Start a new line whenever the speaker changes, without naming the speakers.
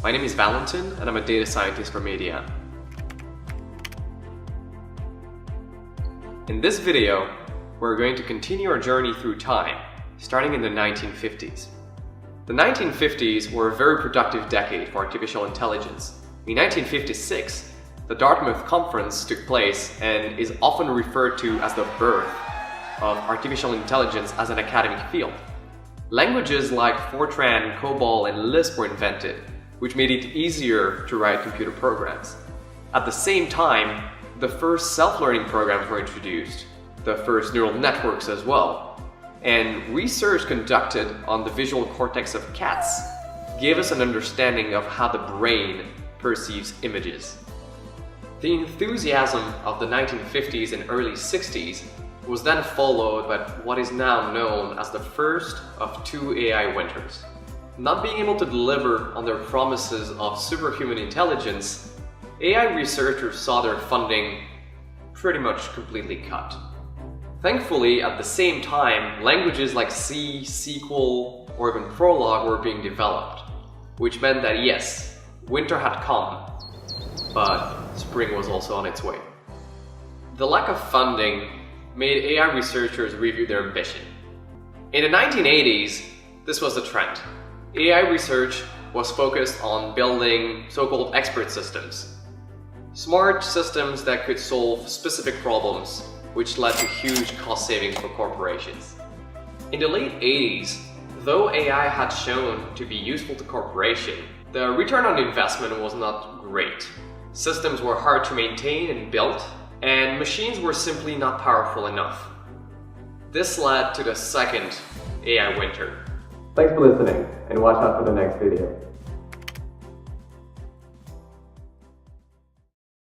My name is Valentin and I'm a data scientist for Media. In this video, we're going to continue our journey through time, starting in the 1950s. The 1950s were a very productive decade for artificial intelligence. In 1956, the Dartmouth Conference took place and is often referred to as the birth of artificial intelligence as an academic field. Languages like Fortran, COBOL, and Lisp were invented, which made it easier to write computer programs. At the same time, the first self-learning programs were introduced, the first neural networks as well, and research conducted on the visual cortex of cats gave us an understanding of how the brain perceives images. The enthusiasm of the 1950s and early 60s was then followed by what is now known as the first of two AI winters. Not being able to deliver on their promises of superhuman intelligence, AI researchers saw their funding pretty much completely cut. Thankfully, at the same time, languages like C, SQL, or even Prolog were being developed, which meant that yes, winter had come, but spring was also on its way. The lack of funding made AI researchers review their ambition. In the 1980s, this was the trend. AI research was focused on building so-called expert systems. Smart systems that could solve specific problems, which led to huge cost savings for corporations. In the late 80s, though AI had shown to be useful to corporations, the return on investment was not great. Systems were hard to maintain and build, and machines were simply not powerful enough. This led to the second AI winter. Thanks for listening, and watch out for the next video.